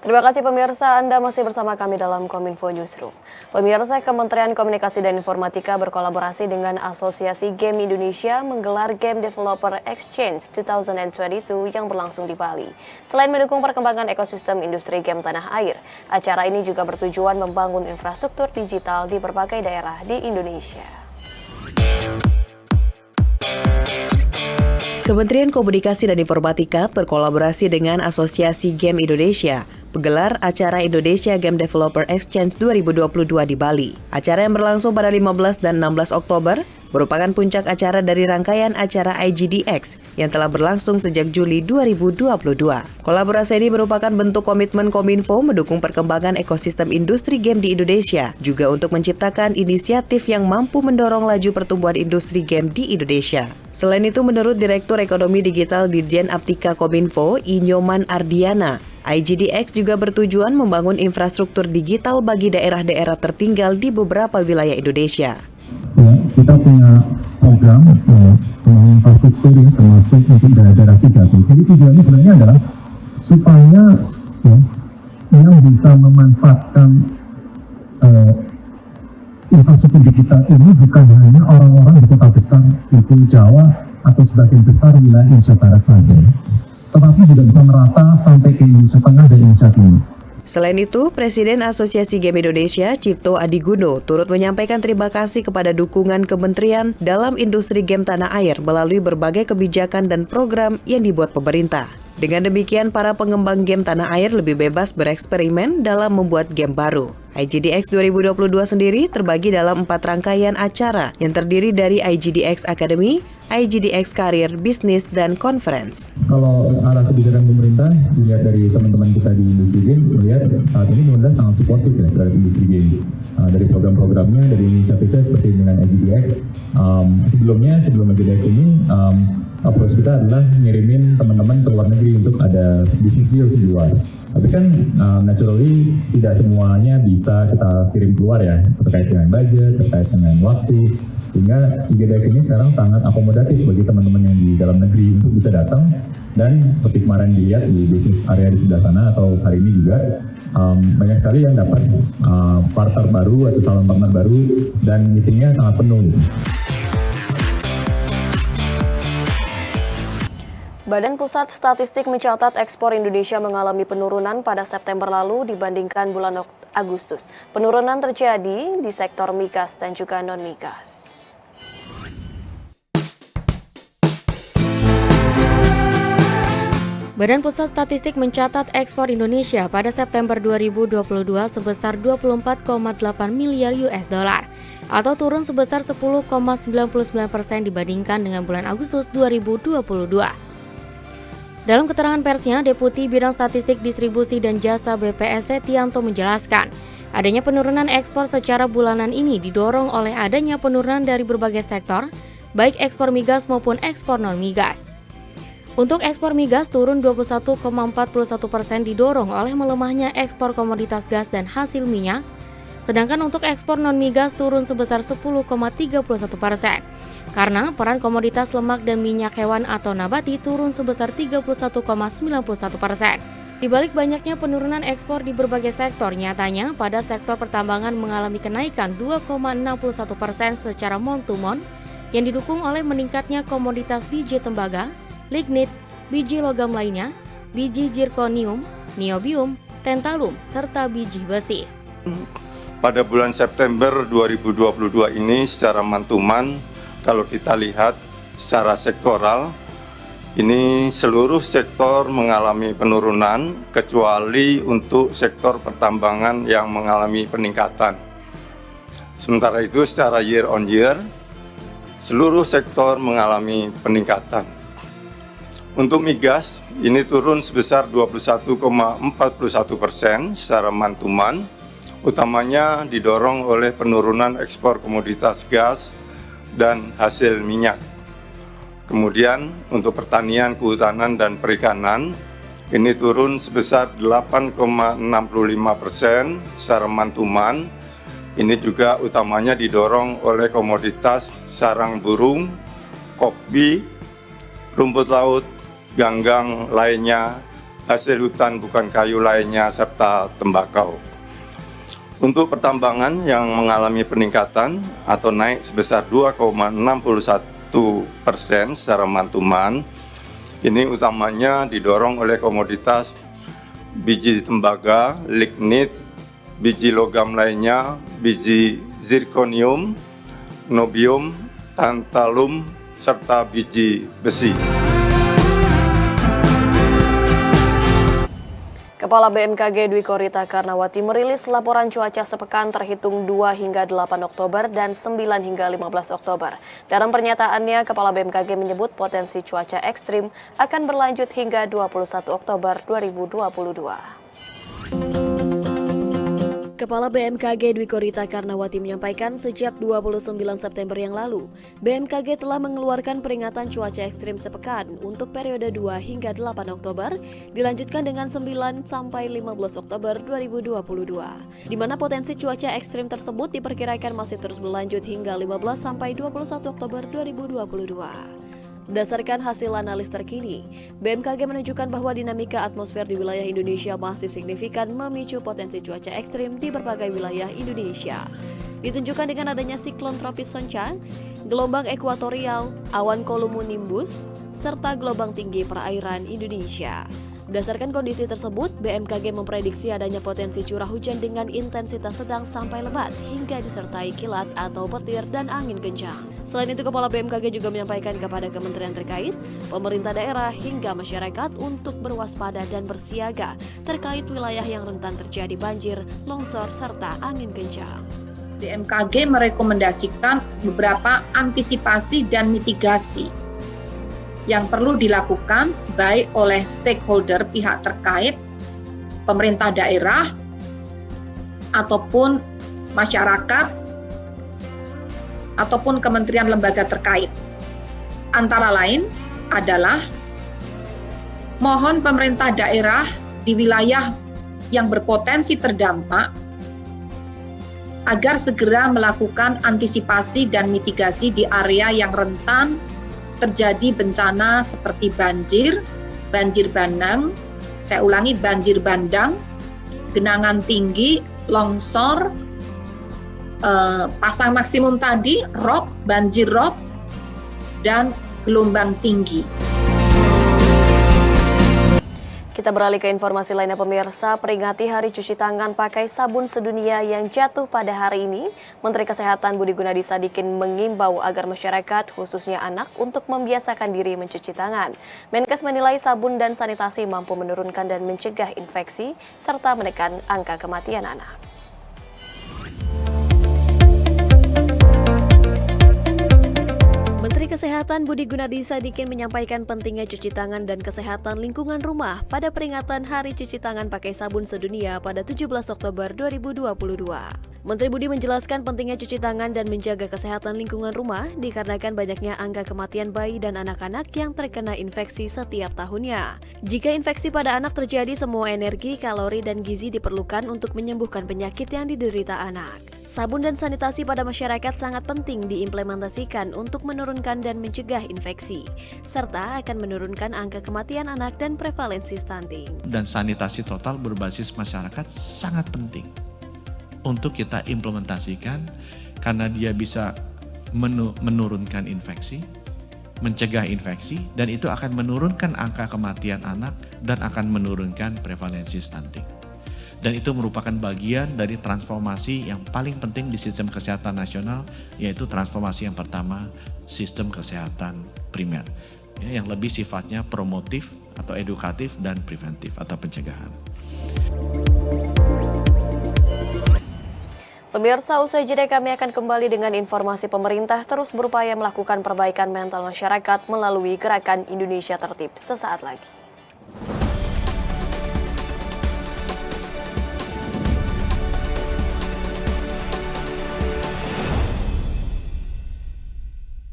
Terima kasih pemirsa, Anda masih bersama kami dalam Kominfo Newsroom. Pemirsa, Kementerian Komunikasi dan Informatika berkolaborasi dengan Asosiasi Game Indonesia menggelar Game Developer Exchange 2022 yang berlangsung di Bali. Selain mendukung perkembangan ekosistem industri game tanah air, acara ini juga bertujuan membangun infrastruktur digital di berbagai daerah di Indonesia. Kementerian Komunikasi dan Informatika berkolaborasi dengan Asosiasi Game Indonesia menggelar acara Indonesia Game Developer Exchange 2022 di Bali. Acara yang berlangsung pada 15 dan 16 Oktober merupakan puncak acara dari rangkaian acara IGDX yang telah berlangsung sejak Juli 2022. Kolaborasi ini merupakan bentuk komitmen Kominfo mendukung perkembangan ekosistem industri game di Indonesia, juga untuk menciptakan inisiatif yang mampu mendorong laju pertumbuhan industri game di Indonesia. Selain itu, menurut Direktur Ekonomi Digital Dirjen Aptika Kominfo, Inyoman Ardiana, IGDX juga bertujuan membangun infrastruktur digital bagi daerah-daerah tertinggal di beberapa wilayah Indonesia. Ya, kita punya program pembangunan infrastruktur ya, termasuk untuk daerah-daerah 3T. Jadi tujuannya sebenarnya adalah supaya yang bisa memanfaatkan infrastruktur digital ini bukan hanya orang-orang di kota besar di Pulau Jawa atau sebagian besar wilayah Indonesia Barat saja, tetapi juga bisa merata sampai ke Indonesia Tengah dan Indonesia Timur. Selain itu, Presiden Asosiasi Game Indonesia, Cipto Adiguno, turut menyampaikan terima kasih kepada dukungan kementerian dalam industri game tanah air melalui berbagai kebijakan dan program yang dibuat pemerintah. Dengan demikian, para pengembang game tanah air lebih bebas bereksperimen dalam membuat game baru. IGDX 2022 sendiri terbagi dalam 4 rangkaian acara yang terdiri dari IGDX Academy, IGDX Career, Business, dan Conference. Kalau arah kebijakan pemerintah dilihat dari teman-teman kita di industri game, melihat saat ini pemerintah sangat suportif ya terhadap industri game. Dari program-programnya, dari inisiatifnya seperti dengan IGDX. Sebelum IGDX ini, approach kita adalah ngirimin teman-teman ke luar negeri untuk ada business deal di luar. Tapi kan naturally tidak semuanya bisa kita kirim keluar ya, terkait dengan budget, terkait dengan waktu. Sehingga IGDX ini sekarang sangat akomodatif bagi teman-teman yang di dalam negeri untuk bisa datang. Dan seperti kemarin dilihat di bisnis area di sebelah sana atau hari ini juga, banyak sekali yang dapat partner baru atau calon partner baru dan meetingnya sangat penuh. Badan Pusat Statistik mencatat ekspor Indonesia mengalami penurunan pada September lalu dibandingkan bulan Agustus. Penurunan terjadi di sektor migas dan juga non-migas. Badan Pusat Statistik mencatat ekspor Indonesia pada September 2022 sebesar 24,8 miliar US dollar atau turun sebesar 10,99% dibandingkan dengan bulan Agustus 2022. Dalam keterangan persnya, Deputi Bidang Statistik Distribusi dan Jasa BPS Setianto menjelaskan, adanya penurunan ekspor secara bulanan ini didorong oleh adanya penurunan dari berbagai sektor, baik ekspor migas maupun ekspor non-migas. Untuk ekspor migas turun 21,41% didorong oleh melemahnya ekspor komoditas gas dan hasil minyak, sedangkan untuk ekspor non-migas turun sebesar 10,31%, karena peran komoditas lemak dan minyak hewan atau nabati turun sebesar 31,91%. Di balik banyaknya penurunan ekspor di berbagai sektor, nyatanya pada sektor pertambangan mengalami kenaikan 2,61% secara month-to-month yang didukung oleh meningkatnya komoditas biji tembaga, lignit, biji logam lainnya, biji zirconium, niobium, tantalum, serta biji besi. Pada bulan September 2022 ini secara month-to-month, kalau kita lihat secara sektoral, ini seluruh sektor mengalami penurunan kecuali untuk sektor pertambangan yang mengalami peningkatan. Sementara itu secara year on year, seluruh sektor mengalami peningkatan. Untuk migas, ini turun sebesar 21,41% secara month-to-month, utamanya didorong oleh penurunan ekspor komoditas gas dan hasil minyak. Kemudian untuk pertanian, kehutanan, dan perikanan, ini turun sebesar 8,65% secara month-to-month. Ini juga utamanya didorong oleh komoditas sarang burung, kopi, rumput laut, ganggang lainnya, hasil hutan bukan kayu lainnya, serta tembakau. Untuk pertambangan yang mengalami peningkatan atau naik sebesar 2,61% secara mantuman, ini utamanya didorong oleh komoditas biji tembaga, lignit, biji logam lainnya, biji zirconium, nobium, tantalum, serta biji besi. Kepala BMKG Dwi Korita Karnawati merilis laporan cuaca sepekan terhitung 2 hingga 8 Oktober dan 9 hingga 15 Oktober. Dalam pernyataannya, Kepala BMKG menyebut potensi cuaca ekstrim akan berlanjut hingga 21 Oktober 2022. Kepala BMKG Dwi Korita Karnawati menyampaikan sejak 29 September yang lalu, BMKG telah mengeluarkan peringatan cuaca ekstrim sepekan untuk periode 2 hingga 8 Oktober, dilanjutkan dengan 9 sampai 15 Oktober 2022, di mana potensi cuaca ekstrim tersebut diperkirakan masih terus berlanjut hingga 15 sampai 21 Oktober 2022. Berdasarkan hasil analis terkini, BMKG menunjukkan bahwa dinamika atmosfer di wilayah Indonesia masih signifikan memicu potensi cuaca ekstrim di berbagai wilayah Indonesia. Ditunjukkan dengan adanya siklon tropis Soncha, gelombang ekuatorial, awan cumulonimbus, serta gelombang tinggi perairan Indonesia. Berdasarkan kondisi tersebut, BMKG memprediksi adanya potensi curah hujan dengan intensitas sedang sampai lebat hingga disertai kilat atau petir dan angin kencang. Selain itu, Kepala BMKG juga menyampaikan kepada kementerian terkait, pemerintah daerah hingga masyarakat untuk berwaspada dan bersiaga terkait wilayah yang rentan terjadi banjir, longsor, serta angin kencang. BMKG merekomendasikan beberapa antisipasi dan mitigasi yang perlu dilakukan baik oleh stakeholder pihak terkait, pemerintah daerah, ataupun masyarakat, ataupun kementerian lembaga terkait. Antara lain adalah mohon pemerintah daerah di wilayah yang berpotensi terdampak agar segera melakukan antisipasi dan mitigasi di area yang rentan terjadi bencana seperti banjir, banjir bandang, banjir bandang, genangan tinggi, longsor, pasang maksimum tadi, rob, banjir rob, dan gelombang tinggi. Kita beralih ke informasi lainnya pemirsa, peringati Hari Cuci Tangan Pakai Sabun Sedunia yang jatuh pada hari ini, Menteri Kesehatan Budi Gunadi Sadikin mengimbau agar masyarakat, khususnya anak, untuk membiasakan diri mencuci tangan. Menkes menilai sabun dan sanitasi mampu menurunkan dan mencegah infeksi, serta menekan angka kematian anak. Menteri Kesehatan Budi Gunadi Sadikin menyampaikan pentingnya cuci tangan dan kesehatan lingkungan rumah pada peringatan Hari Cuci Tangan Pakai Sabun Sedunia pada 17 Oktober 2022. Menteri Budi menjelaskan pentingnya cuci tangan dan menjaga kesehatan lingkungan rumah dikarenakan banyaknya angka kematian bayi dan anak-anak yang terkena infeksi setiap tahunnya. Jika infeksi pada anak terjadi, semua energi, kalori, dan gizi diperlukan untuk menyembuhkan penyakit yang diderita anak. Sabun dan sanitasi pada masyarakat sangat penting diimplementasikan untuk menurunkan dan mencegah infeksi, serta akan menurunkan angka kematian anak dan prevalensi stunting. Dan sanitasi total berbasis masyarakat sangat penting untuk kita implementasikan karena dia bisa menurunkan infeksi, mencegah infeksi, dan itu akan menurunkan angka kematian anak dan akan menurunkan prevalensi stunting. Dan itu merupakan bagian dari transformasi yang paling penting di sistem kesehatan nasional, yaitu transformasi yang pertama, sistem kesehatan primer, ya, yang lebih sifatnya promotif atau edukatif dan preventif atau pencegahan. Pemirsa, usai jeda kami akan kembali dengan informasi pemerintah terus berupaya melakukan perbaikan mental masyarakat melalui gerakan Indonesia Tertib sesaat lagi.